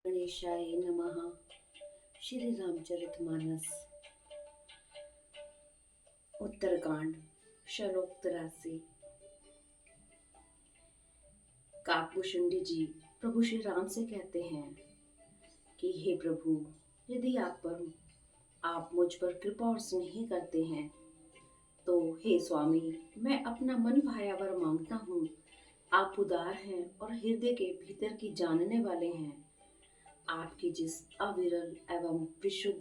गणेशाय नमः। श्री रामचरितमानस उत्तरकांड श्लोक 83। काकभूषुंडी जी प्रभु श्री राम से कहते हैं कि हे प्रभु, यदि आप मुझ पर कृपा और स्नेह करते हैं तो हे स्वामी, मैं अपना मन भाया वर मांगता हूँ। आप उदार हैं और हृदय के भीतर की जानने वाले हैं। आपकी जिस अविरल एवं विशुद्ध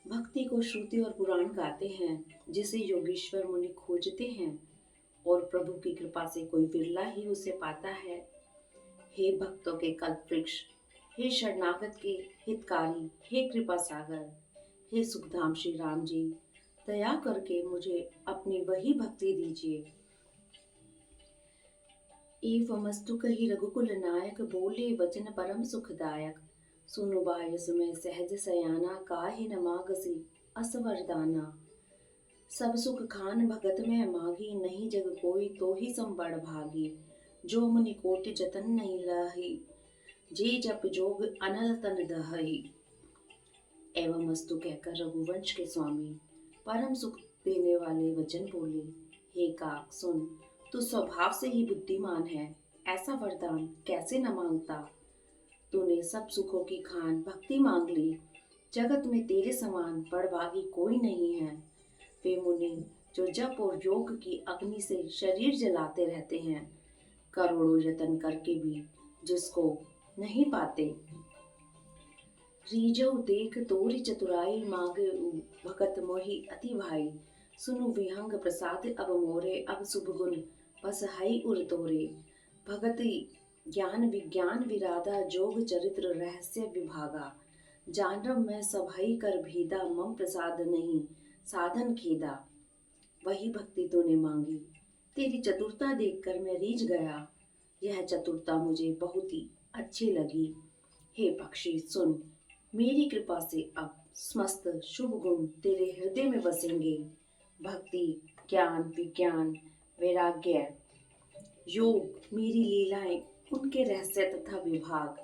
भक्ति को श्रुति और पुराण गाते हैं, जिसे योगेश्वर मुनि खोजते हैं और प्रभु की कृपा से कोई बिरला ही उसे पाता है। हे भक्तों के कल्पवृक्ष, हे शरणागत के हितकारी, हे कृपा सागर, हे सुखधाम श्री राम जी, दया करके मुझे अपनी वही भक्ति दीजिए। एवमस्तु कही रघुकुल नायक, बोले वचन परम सुखदायक। सुनु बाय सुमें सहज सयाना, काहे न मागसी असवरदाना। सब सुख खान भगत में मागी, नहीं जग कोई तो ही संबड़ भागी। जो मुनि कोटि जतन नहीं लाही, जे जप जोग अनल तन दहई। एवं अस्तु कहकर रघुवंश के स्वामी परम सुख देने वाले वचन बोले। हे काक सुन, तू स्वभाव से ही बुद्धिमान है, ऐसा वरदान कैसे न मांगता। तूने सब सुखों की खान भक्ति मांग ली। जगत में तेरे समान बड़भागी कोई नहीं है। वे मुनि जो जप और योग की अग्नि से शरीर जलाते रहते हैं, करोड़ों यत्न करके भी जिसको नहीं पाते। रीजो देख तोरी चतुराई, मांगे भगत मोहि अति भाई। सुनु विहंग प्रसाद अब मोरे, अब शुभ गुण बस हई उर तोरे। भगति ज्ञान विज्ञान विराधा, जोग चरित्र रहस्य विभागा। जानब मैं सभई कर भीदा, मम प्रसाद नहीं साधन खेदा। वही भक्ति तूने मांगी, तेरी चतुरता देखकर मैं रीझ गया। यह चतुरता मुझे बहुत ही अच्छी लगी। हे पक्षी सुन, मेरी कृपा से अब समस्त शुभ गुण तेरे हृदय में बसेंगे। भक्ति, ज्ञान, विज्ञान, वैराग्य, योग, मेरी लीलाएं, उनके रहस्य तथा विभाग,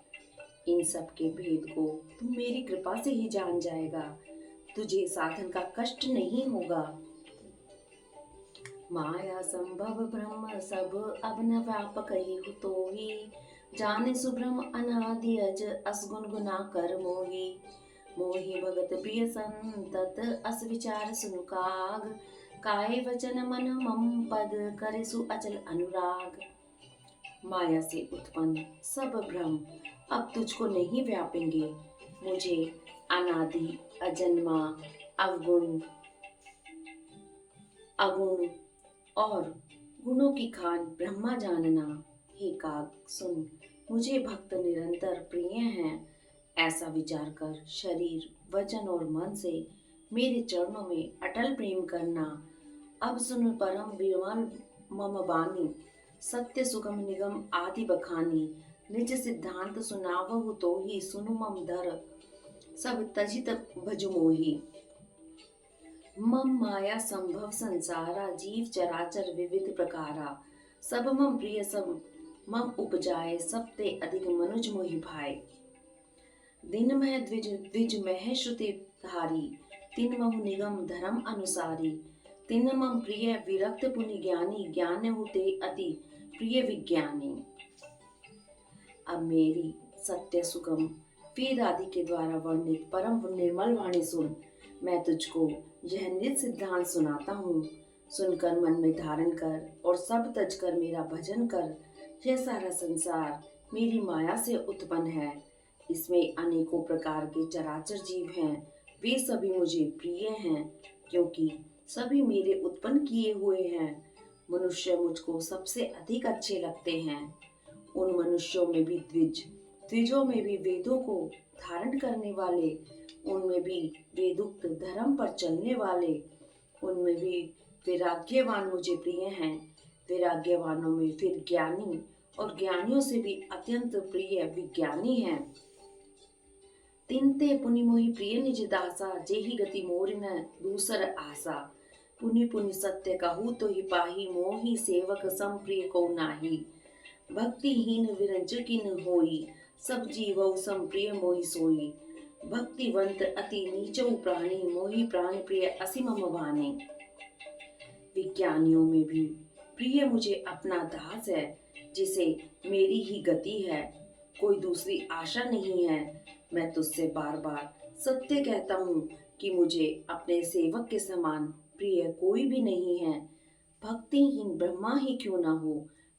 इन सब के भेद को तू मेरी कृपा से ही जान जाएगा। तुझे साधन का कष्ट नहीं होगा। माया संभव ब्रह्म सब, अब न व्यापक ही हो तो ही। जाने सुब्रह्म अनादि अज, असगुन गुना कर मोही। मोही भगत प्रिय संतत, अस विचार सुनु काग। काय वचन मन मम पद, करे सु अचल अनुराग। माया से उत्पन्न सब भ्रम अब तुझको नहीं व्यापेंगे। मुझे अनादि, अजन्मा, अवगुण, अगुण और गुणों की खान ब्रह्मा जानना। हे काग सुन, मुझे भक्त निरंतर प्रिय हैं। ऐसा विचार कर शरीर, वचन और मन से मेरे चरणों में अटल प्रेम करना। अब सुन परम विमल मम बानी, सत्य सुगम निगम आदि बखानी। निज सिद्धांत सुनावहु तो ही, सुनु मम धर सब तजित भजु मोही। मम माया संभव संसारा, जीव चराचर विविध प्रकारा। सब मम प्रिय सब मम उपजाए, सब ते अधिक मनुज मोहि भाई। दिन मह द्विज द्विज मह श्रुति धारी, तिन महु निगम धर्म अनुसारी। तिन मम प्रिय विरक्त पुनि ज्ञानी, ज्ञान हुते अति प्रिय विज्ञानी। अब मेरी सत्य सुगम वेद आदि के द्वारा वर्णित परम निर्मल वाणी सुन। मैं तुझको यह निज सिद्धांत सुनाता हूँ। सुनकर मन में धारण कर और सब तज कर मेरा भजन कर। यह सारा संसार मेरी माया से उत्पन्न है। इसमें अनेकों प्रकार के चराचर जीव हैं। वे सभी मुझे प्रिय हैं, क्योंकि सभी मेरे उत्पन्न किए हुए हैं। मनुष्य मुझको सबसे अधिक अच्छे लगते हैं। उन मनुष्यों में भी द्विज, द्विजों में भी वेदों को धारण करने वाले, उनमें भी वेदुक्त धर्म पर चलने वाले, उनमें भी वैराग्यवान मुझे प्रिय हैं। वैराग्यवानों में फिर ज्ञानी, और ज्ञानियों से भी अत्यंत प्रिय विज्ञानी हैं। तिनते पुनि मोहि प्रिय निज दासा, जेहि गति मोर न दूसर आसा। पुनि पुनि सत्य कहूँ तो ही पाही, मोहि सेवक सम प्रिय को नाही। भक्तिहीन विरंज किन होई, सब जीवौ संप्रिय मोहि सोई। भक्तिवंत अति नीचौ प्राणी, मोहि प्राण प्रिय असीम मम वाणी। विज्ञानियों में भी प्रिय मुझे अपना दास है, जिसे मेरी ही गति है, कोई दूसरी आशा नहीं है। मैं तुझसे बार बार सत्य कहता हूँ कि मुझे अपने सेवक के समान प्रिय कोई भी नहीं है। भक्तिहीन ब्रह्मा ही क्यों ना हो,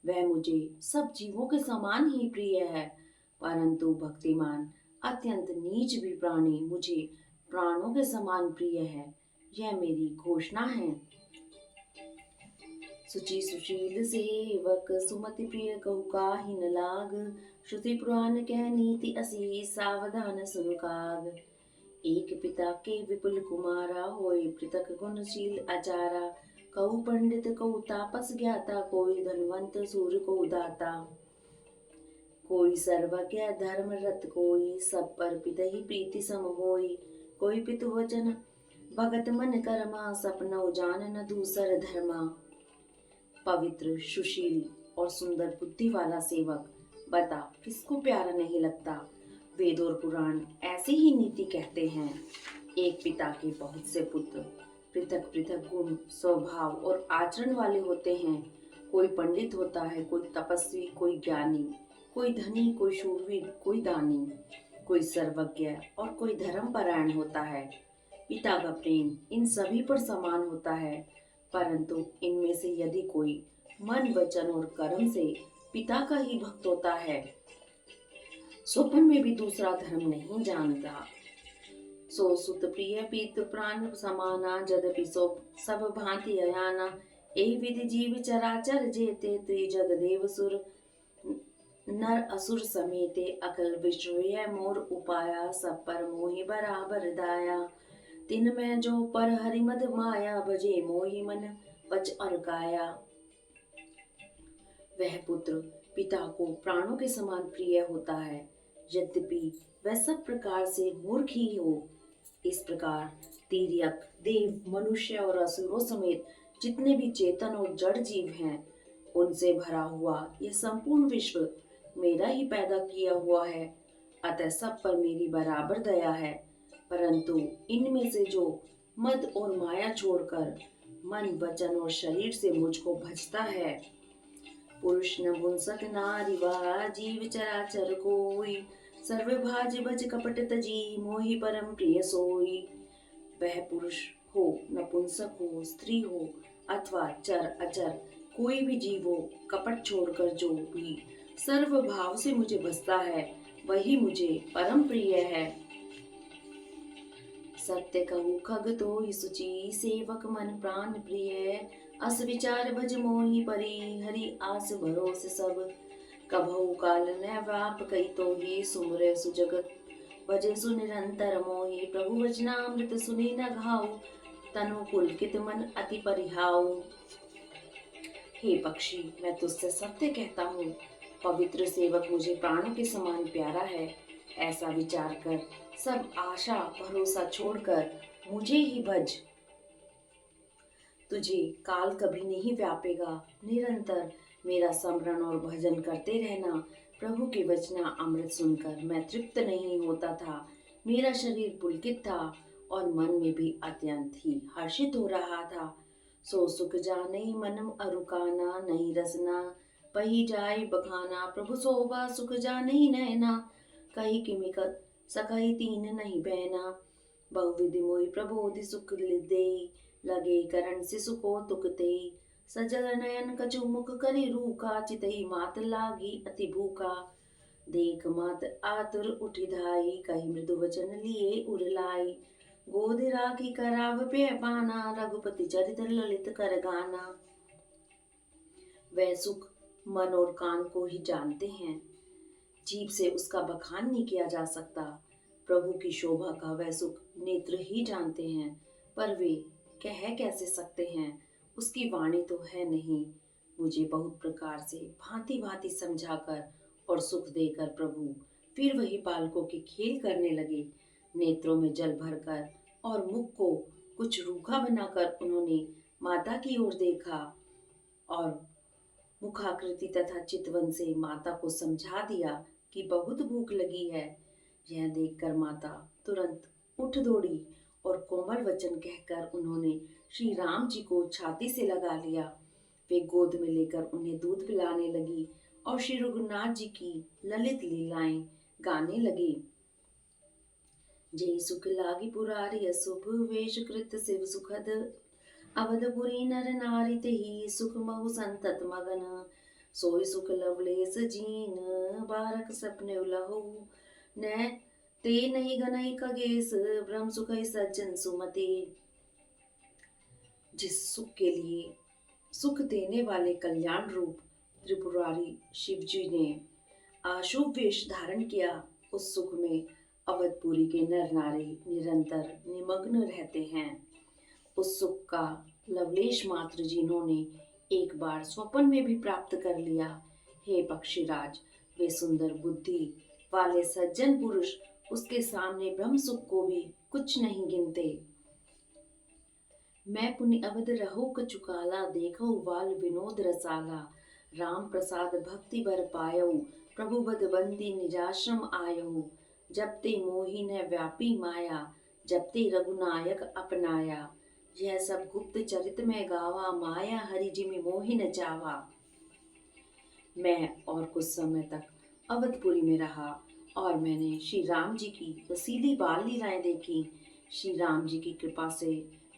वह मुझे सब जीवों के समान ही प्रिय है। परंतु भक्तिमान अत्यंत नीच भी प्राणी मुझे प्राणों के समान प्रिय है। यह मेरी घोषणा है। सुचि सुशील सेवक, सुमति प्रिय कहु काहि न लाग। श्रुति पुराण कह नीति असी, सावधान सुन काग। एक पिता के विपुल कुमारा, होए पृथक गुणशील आचारा। कहु पंडित कहु तापस ज्ञाता, कोई धनवंत सूर्य को दाता। कोई सर्वज्ञ धर्म रत कोई, सब पर पिता ही प्रीति सम होई। कोई पितु वचन भगत मन कर्मा, सपनौ जान न दूसर धर्मा। पवित्र, सुशील और सुंदर बुद्धि वाला सेवक, बता किसको प्यारा नहीं लगता। वेद और पुराण ऐसी ही नीति कहते हैं। एक पिता के बहुत से पुत्र पृथक पृथक गुण, स्वभाव और आचरण वाले होते हैं। कोई पंडित होता है, कोई तपस्वी, कोई ज्ञानी, कोई धनी, कोई शूरवीर, कोई दानी, कोई सर्वज्ञ और कोई धर्मपरायण होता है। पिता का प्रेम इन सभी पर समान होता है, परंतु इनमें से यदि कोई मन, वचन और कर्म से पिता का ही भक्त होता है, स्वप्न में भी दूसरा धर्म नहीं जानता। सो सुत प्रिय पीत प्राण समाना, जदपि सो सब भांति अयाना। एहि विधि जीव चराचर जेते, त्रिजग देव सुर नर असुर समेते। अकल विश्व यह मोर उपाया, सब पर मोहि बराबर दाया। तिन में जो पर हरिमद माया, भजे मोहि मन वच और काया। वह पुत्र पिता को प्राणों के समान प्रिय होता है, यद्यपि वह सब प्रकार से मूर्ख ही हो। इस प्रकार तिर्यक, देव, मनुष्य और असुरों समेत जितने भी चेतन और जड़ जीव हैं, उनसे भरा हुआ यह संपूर्ण विश्व मेरा ही पैदा किया हुआ है। अतः सब पर मेरी बराबर दया है। परंतु इनमें से जो मद और माया छोड़कर मन, वचन और शरीर से मुझको भजता है, पुरुष न भुंसक नारी वा, जीव चराचर कोई। सर्व भाज भज कपट तजी, मोहि परम प्रिय सोई। वह पुरुष हो, नपुंसक हो, स्त्री हो अथवा चर अचर, कोई भी जीव हो, कपट छोड़कर जो भी सर्व भाव से मुझे भजता है, वही मुझे परम प्रिय है। सत्य कहूँ खग तो ही सुचि, सेवक मन प्राण प्रिय। अस विचार भज मोहि परी, हरि आस भरोस सब। कभऊ काल न व्याप कई तो ही, सुमरे सुजगत भजे सुनिरंतर मोहि। प्रभु वचनामृत सुनि न घाऊ, तनु पुलकित मन अति परिहाऊ। हे पक्षी, मैं तुझसे सत्य कहता हूँ, पवित्र सेवक मुझे प्राणों के समान प्यारा है। ऐसा विचार कर सब आशा भरोसा छोड़कर मुझे ही भज। तुझे काल कभी नहीं व्यापेगा। निरंतर मेरा स्मरण और भजन करते रहना। प्रभु के वचना अमृत सुनकर मैं तृप्त नहीं होता था। मेरा शरीर पुलकित था और मन में भी अत्यंत ही हर्षित हो रहा था। सो सुख जाने मनम अरुकाना, नहीं रसना पही जाय बखाना। प्रभु शोभा सुख जाने नैना, कही किमिकत सकही तीन नहीं बहना। बहुविधि मोहि प्रबोधि सुख दे, लगे करण शिशु को तुकते। सजल नयन कछु मुख करि रूखा, चितई मात लागी अति भूखा। देख मात आतुर उठि धाई, कही मृदु वचन लिए उरलाई। गोद राखी कराव पे पाना, रघुपति चरित ललित कर गाना। वह सुख मन और कान को ही जानते हैं, जीभ से उसका बखान नहीं किया जा सकता। प्रभु की शोभा का वह सुख नेत्र ही जानते हैं, पर वे कह कैसे सकते हैं, उसकी वाणी तो है नहीं। मुझे बहुत प्रकार से भांति भांति समझाकर और सुख देकर प्रभु फिर वही बालकों के खेल करने लगे। नेत्रों में जल भरकर और मुख को कुछ रूखा बनाकर उन्होंने माता की ओर देखा और मुखाकृति तथा चितवन से माता को समझा दिया कि बहुत भूख लगी है। यह देखकर माता तुरंत उठ दौड़ी और कोमल वचन कहकर उन्होंने श्री राम जी को छाती से लगा लिया। वे गोद में लेकर उन्हें दूध पिलाने लगी और श्री रघुनाथ जी की ललित लीलाएं गाने लगी। जय सुख लागी पुरारी अशुभ वेश कृत शिव सुखद अवधपुरी नर नारी तेहि सुख महु संतत मगन सोई सुख लवलेस जीन बारक सपने उलहु न ते नहीं गनई खगेश ब्रह्म सुख सज्जन सुमते। जिस सुख के लिए सुख देने वाले कल्याण रूप त्रिपुरारी शिव जी ने अशुभ वेश धारण किया, उस सुख में अवधपुरी के नर नारी निरंतर निमग्न रहते हैं। उस सुख का लवलेश मात्र जिन्होंने एक बार स्वप्न में भी प्राप्त कर लिया, हे पक्षीराज, वे सुंदर बुद्धि वाले सज्जन पुरुष उसके सामने ब्रह्म सुख को भी कुछ नहीं गिनते। मैं पुनि अवध रहो कचुकाला देखो वाल विनोद रसाला राम प्रसाद भक्ति बर पायो प्रभु बद बंदी निजाश्रम आयो जब ते मोहि न व्यापी माया जब ते रघुनायक अपनाया यह सब गुप्त चरित में गावा माया हरि जिमि मोहि न चावा। मैं और कुछ समय तक अवधपुरी में रहा और मैंने श्री राम जी की वसीली बाल लीलाएं देखी। श्री राम जी की कृपा से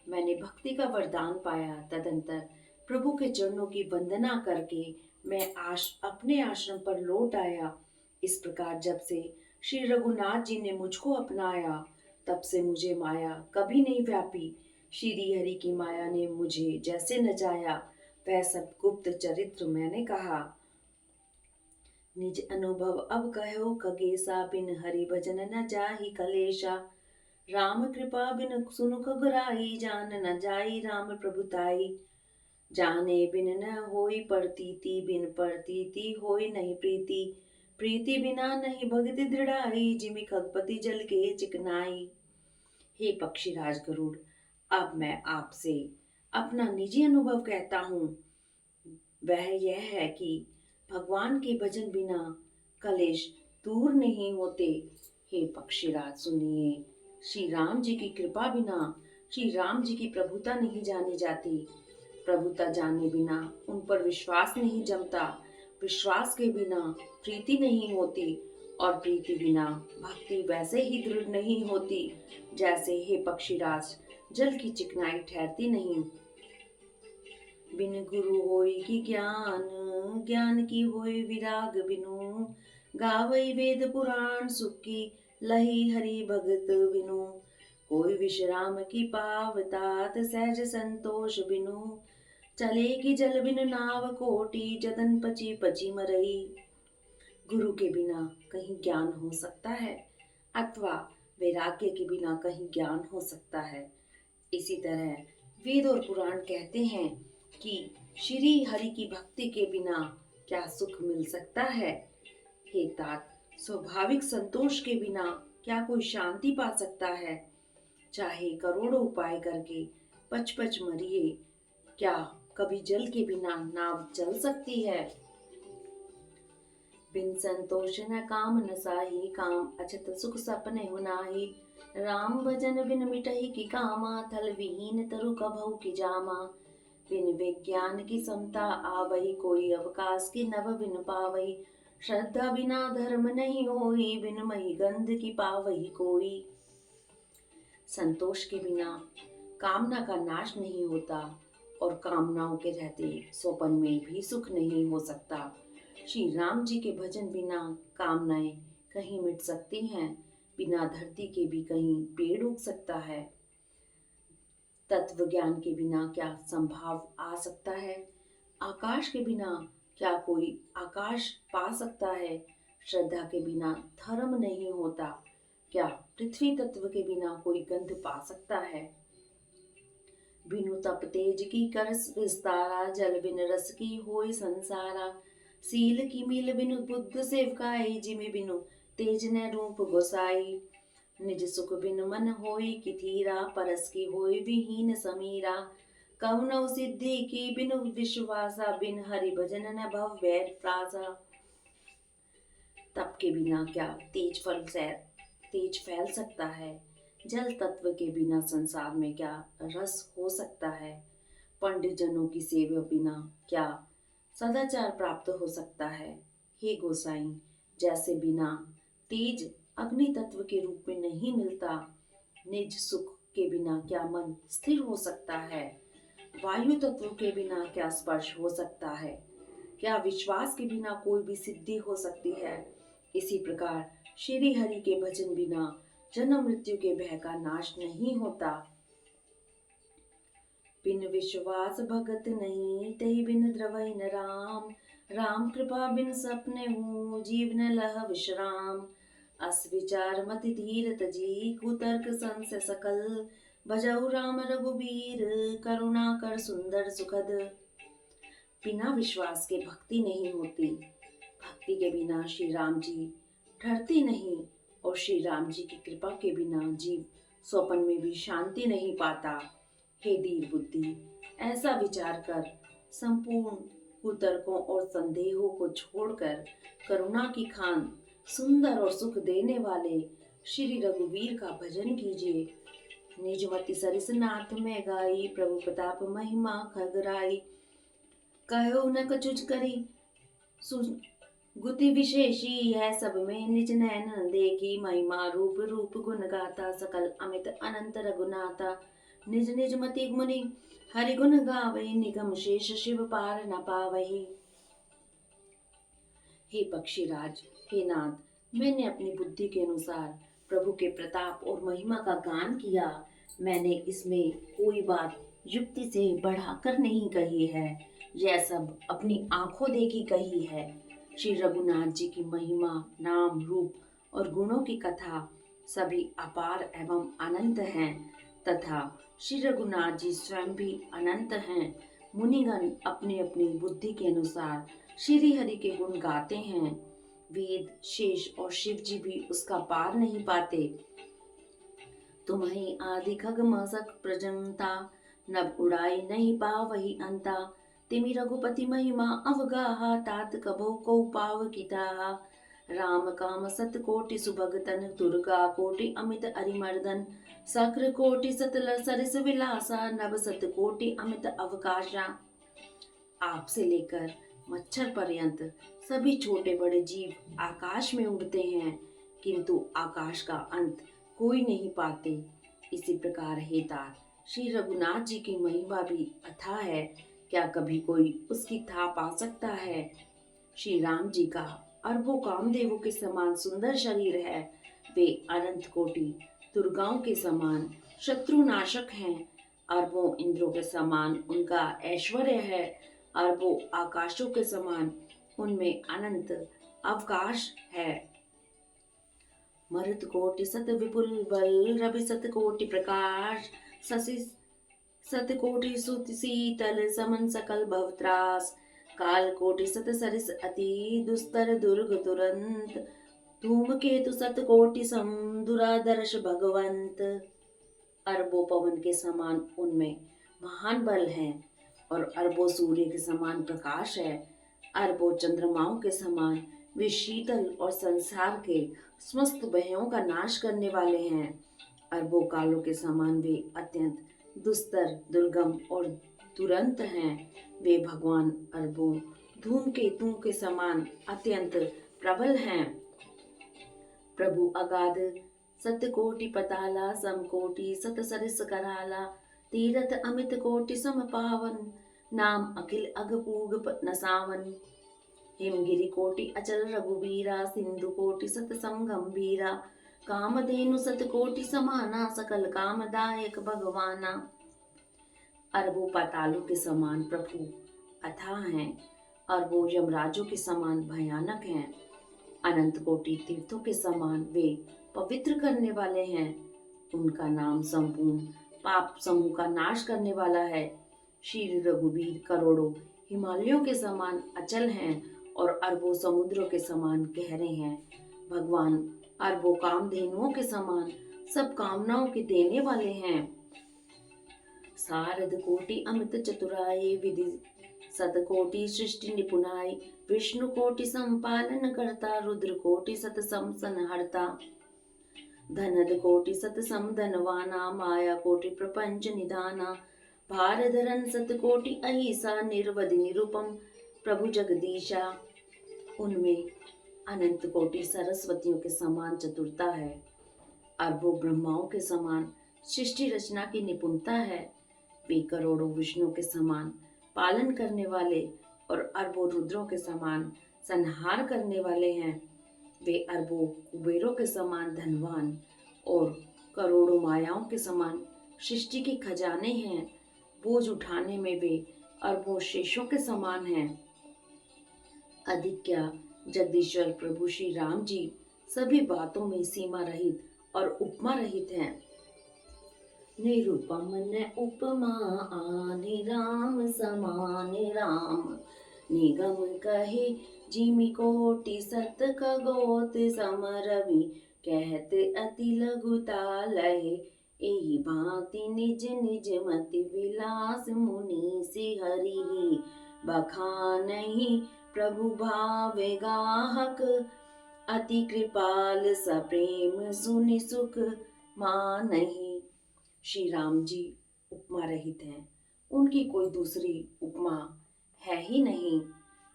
मैंने भक्ति का वरदान पाया। तदंतर प्रभु के चरणों की वंदना करके मैं अपने आश्रम पर लौट आया। इस प्रकार जब से श्री रघुनाथ जी ने मुझको अपनाया, तब से मुझे माया कभी नहीं व्यापी। श्री हरि की माया ने मुझे जैसे नचाया, वह सब गुप्त चरित्र मैंने कहा। निज अनुभव अब कहो खगेसा बिन हरि भजन न जाहि कलेशा राम कृपा बिन सुनु खगुराई जान न जाई राम प्रभुताई जाने बिन न होई प्रतीति बिन प्रतीति होई नहीं प्रीति प्रीति बिना नहीं भक्ति दृढ़ाई जिमि खगपति जल के चिकनाई। हे पक्षीराज गरुड़, अब मैं आपसे अपना निजी अनुभव कहता हूँ। वह यह है कि भगवान के भजन बिना कलेश दूर नहीं होते। हे पक्षीराज सुनिए, श्री राम जी की कृपा बिना श्री राम जी की प्रभुता नहीं जानी जाती। प्रभुता जाने बिना उन पर विश्वास नहीं जमता। विश्वास के बिना प्रीति नहीं होती और प्रीति बिना भक्ति वैसे ही दृढ़ नहीं होती जैसे हे पक्षीराज जल की चिकनाई ठहरती नहीं। बिन गुरु होई की ज्ञान ज्ञान की होई विराग बिनु गावई वेद पुराण सुखी लही हरि भगत बिनु कोई विश्राम की पावतात सहज संतोष बिनु चलेगी जल बिन नाव कोटि जतन पची पची मरई। गुरु के बिना कहीं ज्ञान हो सकता है अथवा वैराग्य के बिना कहीं ज्ञान हो सकता है। इसी तरह वेद और पुराण कहते हैं कि श्री हरि की भक्ति के बिना क्या सुख मिल सकता है। हे तात, स्वाभाविक संतोष के बिना क्या कोई शांति पा सकता है। चाहे करोड़ों उपाय करके पच पच मरिए, क्या कभी जल के बिना नाव चल सकती है। बिन संतोष न काम न साही काम अछत सुख सपने हुनाही राम भजन बिन मिटही की कामा थल विहीन तरु कभऊ की जामा बिन विज्ञान की समता आवही कोई अवकाश की नव बिन पावही श्रद्धा बिना धर्म नहीं होई बिन मही गंध की पावही कोई। संतोष के बिना कामना का नाश नहीं होता और कामनाओं के रहते सोपन में भी सुख नहीं हो सकता। श्री राम जी के भजन बिना कामनाएं कहीं मिट सकती हैं, बिना धरती के भी कहीं पेड़ उग सकता है। तत्व ज्ञान के बिना क्या संभाव आ सकता है। आकाश के बिना क्या कोई आकाश पा सकता है। श्रद्धा के बिना धर्म नहीं होता। क्या पृथ्वी तत्व के बिना कोई गंध पा सकता है। बिनु तप तेज की कर विस्तारा जल बिन रस की होई संसारा सील की मील बिनु बुद्ध सेवकाई जिमि बिनु तेज न रूप गोसाई निज सुख बिन मन होई की थीरा परस की होई विहीन समीरा कवनौ सिद्धि की बिनु विश्वासा बिन हरि भजन न भव वैर प्रासा। तप के बिना क्या तेज फैल सकता है? जल तत्व के बिना संसार में क्या रस हो सकता है? पंडित जनों की सेवा बिना क्या सदाचार प्राप्त हो सकता है? हे गोसाई, जैसे बिना तेज अग्नि तत्व के रूप में नहीं मिलता, निज सुख के बिना क्या मन स्थिर हो सकता है? वायु तत्व के बिना क्या स्पर्श हो सकता है? क्या विश्वास के बिना कोई भी सिद्धि हो सकती है? इसी प्रकार श्री हरि के भजन बिना जन्म मृत्यु के भय का नाश नहीं होता। बिन विश्वास भगत नहीं, तही बिन द्रवै न राम। राम कृपा बिन सपने हूँ, जीव न लह विश्राम। अस विचार मति धीर तजी, कुतर्क संशय सकल। भजऊ राम रघुबीर, करुणा कर सुंदर सुखद। बिना विश्वास के भक्ति नहीं होती। भक्ति के बिना श्री राम जी ठहरते नहीं, और श्री राम जी की कृपा के बिना जीव स्वपन में भी शांति नहीं पाता। हे धीर बुद्धि, ऐसा विचार कर संपूर्ण कुतर्कों और संदेहों को छोड़कर करुणा की खान सुंदर और सुख देने वाले श्री रघुवीर का भजन कीजिए। निजमति सरिस नाथ में गाई, प्रभु प्रताप महिमा खगराई। कहो न कछुच करी गुति विशेषी है, सब में निज नैन देखी। महिमा रूप रूप गुण गाता, सकल अमित अनंत रघुनाथा। निज निज मति मुनि हरि गुण गावै, निगम शेष शिव पार न पावही। हे पक्षीराज, हे नाथ, मैंने अपनी बुद्धि के अनुसार प्रभु के प्रताप और महिमा का गान किया। मैंने इसमें कोई बात युक्ति से बढ़ाकर नहीं कही है, यह सब अपनी आंखों देखी कही है। श्री रघुनाथ जी की महिमा, नाम, रूप और गुणों की कथा सभी अपार एवं अनंत हैं, तथा श्री रघुनाथ जी स्वयं भी अनंत हैं। मुनिगण अपनी अपनी बुद्धि के अनुसार श्री हरि के गुण गाते हैं। वेद, शेष और शिव जी भी उसका पार नहीं पाते। तुम्हें आदि खग मसक प्रजंता, नभ उड़ाई नहीं पावही अंता। तिमि रघुपति महिमा अवगाहा, तात कबहु को पाव किताहा। राम काम सत कोटि सुभगतन, दुर्गा कोटि अमित अरिमर्दन। सक्र कोटि सतल सरिस विलासा, नभ सत कोटि अमित अवकाशा। आप से लेकर मच्छर पर्यंत सभी छोटे बड़े जीव आकाश में उड़ते हैं, किंतु आकाश का अंत कोई नहीं पाते। इसी प्रकार हे तात, श्री रघुनाथ जी की महिमा भी अथाह है, क्या कभी कोई उसकी था पा सकता है? श्री राम जी का अरबों कामदेवों के समान सुंदर शरीर है। वे अनंत कोटि दुर्गाओं के समान शत्रुनाशक हैं। अरबों इंद्रों के समान उनका ऐश्वर्य है। अरबों आकाशों के समान उनमें अनंत अवकाश है। मरुत कोटि सत विपुल बल, रवि सत कोटि प्रकाश। शशि सत कोटि सुत शीतल, समन सकल भवत्रास। काल कोटि सत सरिस अति, दुस्तर दुर्ग तुरंत। धूमकेतु सत कोटि सम, दुरादर्श भगवंत। अरबों पवन के समान उनमें महान बल है, और अरबों सूर्य के समान प्रकाश है। अरबों चंद्रमाओं के समान वे शीतल और संसार के समस्त भयों का नाश करने वाले हैं। अरबों कालों के समान वे अत्यंत दुस्तर, दुर्गम और तुरंत हैं। वे भगवान अरबों धूमकेतुओं के समान अत्यंत प्रबल हैं। प्रभु अगाध सतकोटि पताला, समकोटि सत सरिस कराला। तीरथ अमित कोटि सम पावन, नाम अखिल अगपूग नसावन। हिमगिरि कोटि अचल रघुबीरा, सिंधु कोटि सत सम गंभीरा। कामधेनु सत कोटि समाना, सकल कामदायक भगवाना। अरबों पातालों के समान प्रभु अथाह हैं, अरबों यमराजों के समान भयानक हैं। अनंत कोटि तीर्थों के समान वे पवित्र करने वाले हैं। उनका नाम संपूर्ण पाप समूह का नाश करने वाला है। श्री रघुबीर करोड़ों हिमालयों के समान अचल हैं, और अरबों समुद्रों के समान गहरे हैं। भगवान अरबों कामधेनुओं के समान सब कामनाओं के देने वाले हैं। सारद कोटि अमित चतुराई, विधि सतकोटि सृष्टि निपुनाय, विष्णु कोटि संपालन करता, रुद्र कोटि सत संहर्ता, धनद कोटि सत सम धनवाना, माया कोटि प्रपंच निधाना, भारधरन सत कोटि अहिसा, निर्वधि निरुपम प्रभु जगदीशा। उनमें अनंत कोटि सरस्वतियों के समान चतुरता है, अरबों ब्रह्माओं के समान सृष्टि रचना की निपुणता है। वे करोड़ों विष्णु के समान पालन करने वाले और अरबों रुद्रों के समान संहार करने वाले हैं। वे अरबों कुबेरों के समान धनवान और करोड़ों मायाओं के समान सृष्टि के खजाने हैं। बोझ उठाने में वे अरबों शेषों के समान हैं। अधिक क्या, जगदीश्वर प्रभु श्री राम जी सभी बातों में सीमा रहित और उपमा रहित हैं। निरुपम न उपमा आने राम समान राम, निगम कहे जिमि कोटि सत खगोत समरवि, कहते अति लघुता लहे, एहि भांति निज निज मति विलास मुनि सिहरि, बखानहि प्रभु भावे गाहक, अति कृपाल सप्रेम सुनि सुख मानहि। श्री राम जी उपमा रहित हैं, उनकी कोई दूसरी उपमा है ही नहीं।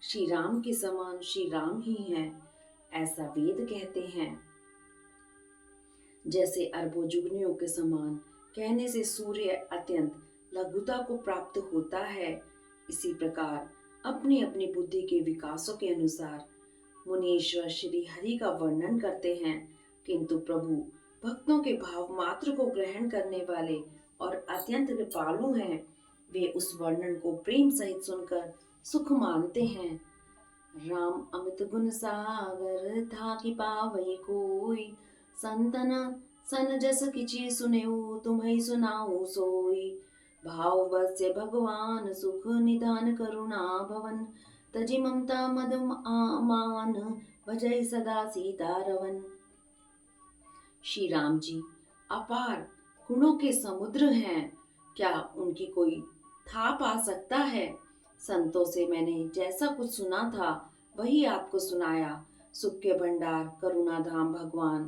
श्री राम के समान श्री राम ही हैं, ऐसा वेद कहते हैं। जैसे अरबों जुगनियों के समान कहने से सूर्य अत्यंत लघुता को प्राप्त होता है, इसी प्रकार अपनी अपनी बुद्धि के विकासों के अनुसार मुनीश्वर श्री हरि का वर्णन करते हैं, किंतु प्रभु भक्तों के भाव मात्र को ग्रहण करने वाले और अत्यंत कृपालु हैं। वे उस वर्णन को प्रेम सहित सुनकर सुख मानते हैं। राम अमित गुण सागर था कि पावई कोई, संतन सन जस किछि सुनेऊ तुम्हें सुनाऊ सोई, भाव बस्य भगवान सुख निधान करुणा भवन, तजि ममता मद मान भजै सदा सीता रवन। श्री राम जी अपार गुणों के समुद्र हैं, क्या उनकी कोई था पा सकता है। संतों से मैंने जैसा कुछ सुना था वही आपको सुनाया। सुख के भंडार करुणा धाम भगवान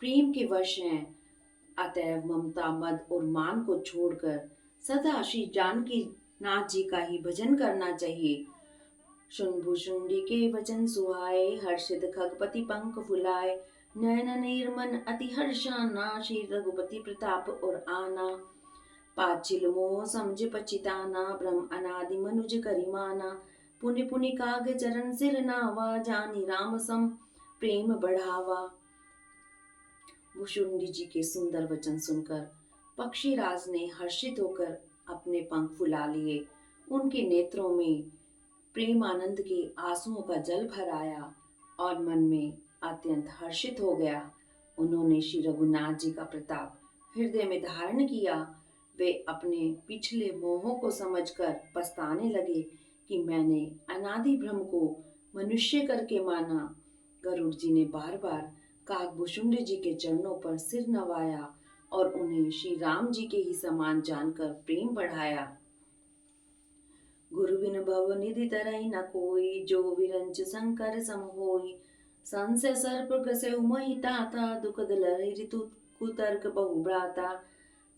प्रेम के वश हैं, अतएव ममता मद और मान को छोड़कर सदा श्री जानकी नाथ जी का ही भजन करना चाहिए। शुंभुशुंडी के वचन सुहाए, हर्षित खगपति पंख फुलाए, नयन निर्मन अति हर्षाना, श्री रघुपति प्रताप और आना, पाचिल मोह समझ पचिताना, ब्रह्म अनादि मनुज करिमाना, पुनि पुनि काग चरण सिर नावा, जानी राम सम प्रेम बढ़ावा। भुशुंडी जी के सुंदर वचन सुनकर पक्षीराज ने हर्षित होकर अपने पंख फुला लिए। उनके नेत्रों में प्रेम आनंद के आंसुओं का जल भर आया और मन में अत्यंत हर्षित हो गया। उन्होंने श्री रघुनाथ जी का प्रताप हृदय में धारण किया। वे अपने पिछले मोहों को समझकर पछताने लगे कि मैंने अनादि ब्रह्म को मनुष्य करके माना। गरुड़ जी ने बार बार काकभूषुंड जी के चरणों पर सिर नवाया और उन्हें श्री राम जी के ही समान जानकर प्रेम बढ़ाया। गुरु बिन भव निधि तरई न कोई, जो विरंच शंकर सम होई, संशय सर्प ग्रसेउ मोहि ताता, दुखद लहरी ऋतु कुतर्क बहु भ्राता,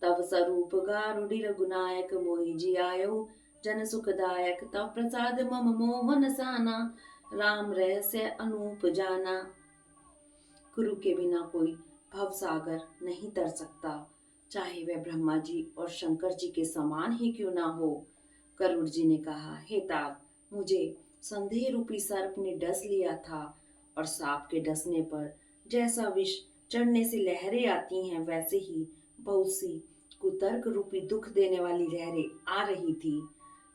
तव स्वरूप गारुडि रघुनायक, मोहि जियायउ जन सुखदायक, तव प्रसाद मम मोहन साना, राम रहस्य अनूप जाना। गुरु के बिना कोई भव सागर नहीं तर सकता, चाहे वह ब्रह्मा जी और शंकर जी के समान ही क्यों ना हो। गरुड़ जी ने कहा, हे तात, मुझे संदेह रूपी सर्प ने डस लिया था और सांप के डसने पर जैसा विष चढ़ने से लहरें आती हैं, वैसे ही बहुत सी कुतर्क रूपी दुख देने वाली लहरें आ रही थी।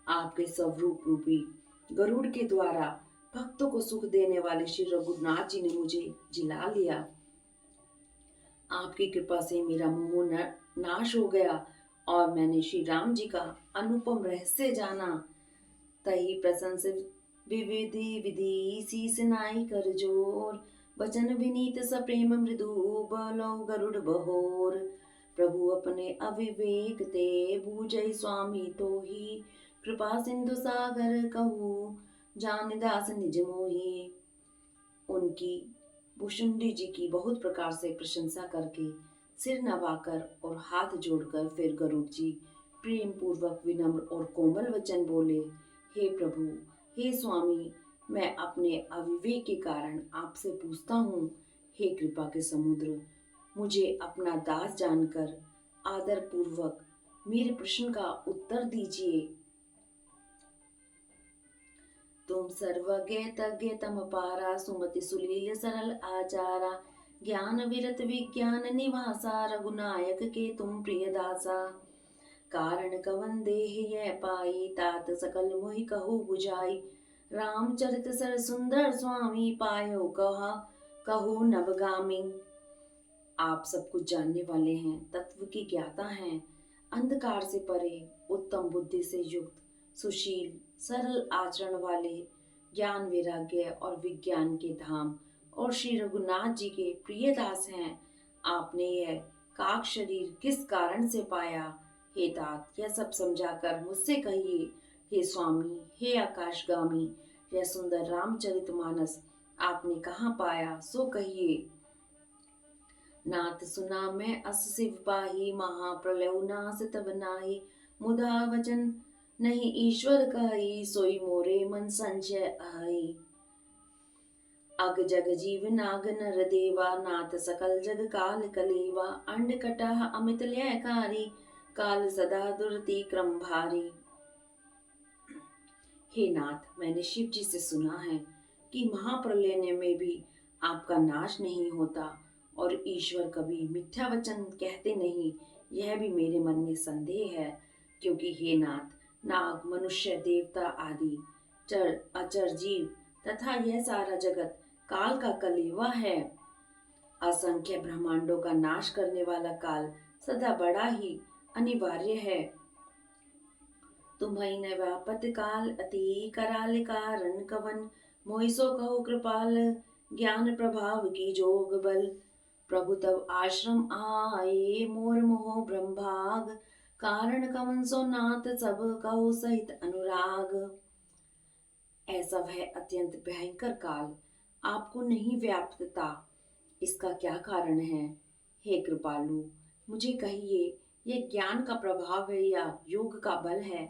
आपके स्वरूप रूपी गरुड़ के द्वारा भक्तों को सुख देने वाले श्री रघुनाथ जी ने मुझे जिला लिया। आपकी कृपा से मेरा मोह नाश हो गया और मैंने श्री राम जी का अनुपम रहस्य जाना। तही प्रशंस विविधि विधि शीस नाई कर जोर, वचन विनीत सप्रेम मृदु बलो गरुड़ बहोर। प्रभु अपने अविवेक ते बूझई स्वामी तो ही, कृपा सिंधु सागर कहूँ, जान दास निज मोहि। उनकी भुशुंडी जी की बहुत प्रकार से प्रशंसा करके सिर नवाकर और हाथ जोड़कर फिर गरुड़ जी प्रेम पूर्वक विनम्र और कोमल वचन बोले, हे प्रभु, हे स्वामी, मैं अपने अविवेक के कारण आपसे पूछता हूँ, हे कृपा के समुद्र, मुझे अपना दास जानकर आदर पूर्वक मेरे प्रश्न का उत्तर दीजिए। तुम सर्वज्ञ तज्ञ तम पारा, सुमति सुलील सरल आचारा, ज्ञान विरत विज्ञान निवासा, रघुनायक के तुम प्रिय दासा। कारण कवन देह यह पाई, तात सकल मोहि कहु बुझाई। रामचरित सर सुंदर स्वामी, पायो कहा कहु नवगामी। आप सब कुछ जानने वाले हैं, तत्व की ज्ञाता हैं, अंधकार से परे, उत्तम बुद्धि से युक्त, सुशील सरल आचरण वाले, ज्ञान वैराग्य और विज्ञान के धाम और श्री रघुनाथ जी के प्रिय दास हैं। आपने यह काक शरीर किस कारण से पाया? हे तात, यह सब समझाकर मुझसे कहिए। हे स्वामी, हे आकाशगामी, यह सुंदर रामचरितमानस आपने कहाँ पाया, सो कहिए। नाथ सुना मैं अस शिव पाही, महाप्रलय नास तब नाही। मुदा वचन नहीं ईश्वर कही, सोई मोरे मन संशय आई। अग जग जीव नाग नर देवा, नाथ सकल जग काल कलेवा। अंड कटह अमित लयकारी, काल सदा दुरति क्रम भारी। हे नाथ, मैंने शिव जी से सुना है कि महाप्रलय में भी आपका नाश नहीं होता और ईश्वर कभी मिथ्या वचन कहते नहीं। यह भी मेरे मन में संदेह है, क्योंकि हे नाथ, नाग मनुष्य देवता आदि चर अचर जीव तथा यह सारा जगत काल का कलेवा है। असंख्य ब्रह्मांडों का नाश करने वाला काल सदा बड़ा ही अनिवार्य है। तुम्हई न व्यापत काल अति कराल कारण कवन, मोहि सो कहो कृपाल ज्ञान प्रभाव की जोग बल। प्रभु तब आश्रम आए, मोर मोह ब्रह्मभाग, कारण कवन सो नाथ सब कहो सहित अनुराग। ऐसा वह अत्यंत भयंकर काल आपको नहीं व्याप्तता, इसका क्या कारण है? हे कृपालु, मुझे कहिए, यह ज्ञान का प्रभाव है या योग का बल है?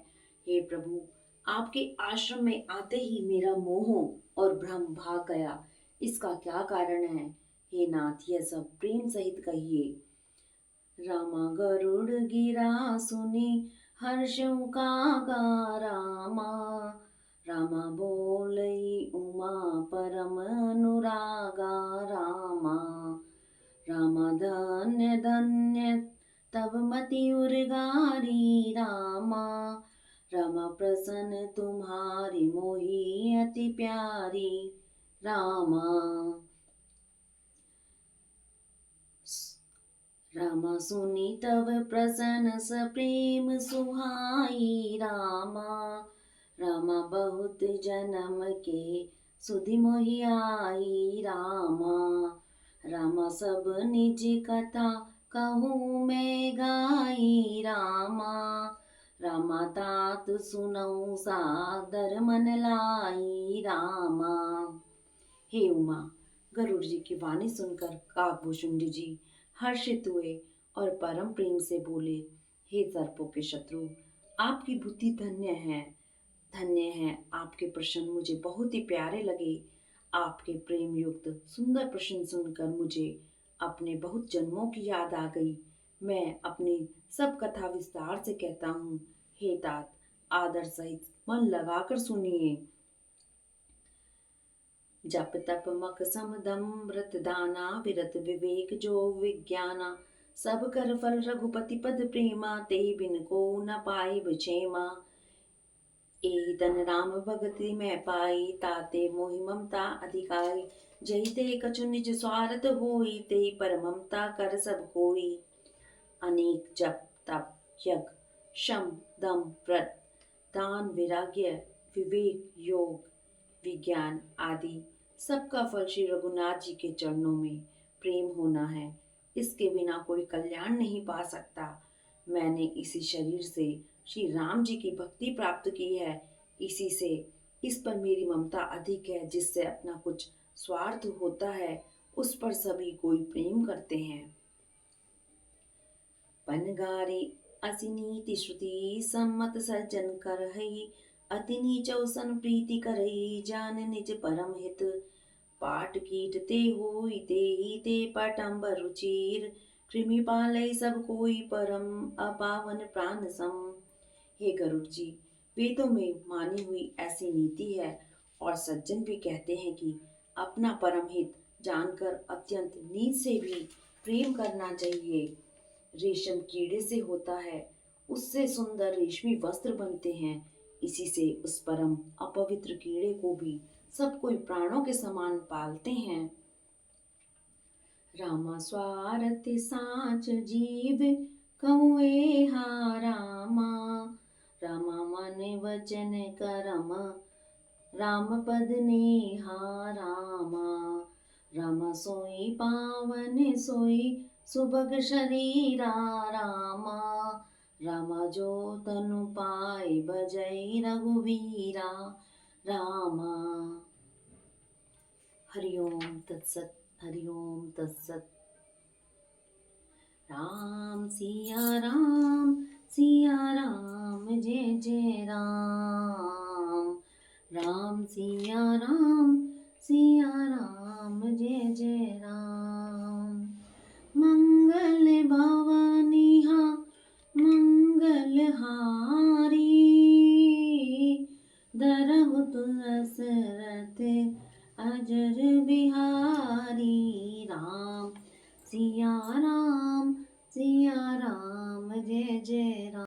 हे प्रभु, आपके आश्रम में आते ही मेरा मोह और भ्रम भाग गया, इसका क्या कारण है? हे नाथ, यह सब प्रेम सहित कहिए। रामा गरुड़ गिरा सुनी, हर्षों का गा रामा। रामा बोलई उमा परम अनुरागा रामा। रामा धन्य धन्य तब मति उर्गारी रामा। रामा प्रसन्न तुम्हारी मोही अति प्यारी रामा। रामा सुनी तव प्रसन्न स प्रेम सुहाई रामा। रामा बहुत जन्म के सुधि मोहि आई रामा। रामा सब निज कथा कहूँ मैं गाई रामा। रामा तात सुनऊ सादर मन लाई रामा। हे उमा, गरुड़ जी की वाणी सुनकर काकभूषुंडी जी हर्षित हुए और परम प्रेम से बोले, हे सर्पों के शत्रु, आपकी बुद्धि धन्य है, धन्य है। आपके प्रश्न मुझे बहुत ही प्यारे लगे। आपके प्रेम युक्त सुंदर प्रश्न सुनकर मुझे अपने बहुत जन्मों की याद आ गई। मैं अपनी सब कथा विस्तार से कहता हूँ। हे तात, आदर सहित मन लगाकर सुनिए। जप तप मक सम दम व्रत दाना, विरत विवेक जो विज्ञाना। सब कर फल रघुपति पद प्रेमा, ते बिन को न पाए बचेमा। एहि तन राम भगति में पाई, ताते मोहि ममता अधिकाई। जहि ते कछु निज स्वार्थ होई, ते पर ममता कर सब कोई। अनेक जप तप यज्ञ शम दम व्रत दान वैराग्य विवेक योग विज्ञान आदि सबका फल श्री रघुनाथ जी के चरणों में प्रेम होना है। इसके बिना कोई कल्याण नहीं पा सकता। मैंने इसी शरीर से श्री राम जी की भक्ति प्राप्त की है, इसी से इस पर मेरी ममता अधिक है। जिससे अपना कुछ स्वार्थ होता है उस पर सभी कोई प्रेम करते हैं। पनगारे असी नीति श्रुति सम्मत सज्जन करहई, अति नीचौ सन प्रीति करई, जान निज परम हित। पाट कीट ते होई तेहि ते पटम्बर रुचिर, कृमि पालय सब कोई परम अपावन प्राण सम। हे गरुड़ जी, वेदों में मानी हुई ऐसी नीति है और सज्जन भी कहते हैं कि अपना परम हित जानकर अत्यंत नीच से भी प्रेम करना चाहिए। रेशम कीड़े से होता है, उससे सुंदर रेशमी वस्त्र बनते हैं। इसी से उस परम अपवित्र कीड़े को भी सब कोई प्राणों के समान पालते हैं। रामा स्वार्थ साच जीव कहुए हा रामा, रामा मन वचन करम राम पद नेहा रामा। रामा सोई पावन सोई सुभग शरीरा रामा, रामा जो तनु पाए बजई रघुवीरा रामा। हरिओम तत्सत, हरिओम तत्सत। राम सिया राम जय जय राम, राम सिया राम जय जय राम। मंगल भवनिहा मंगल हारी,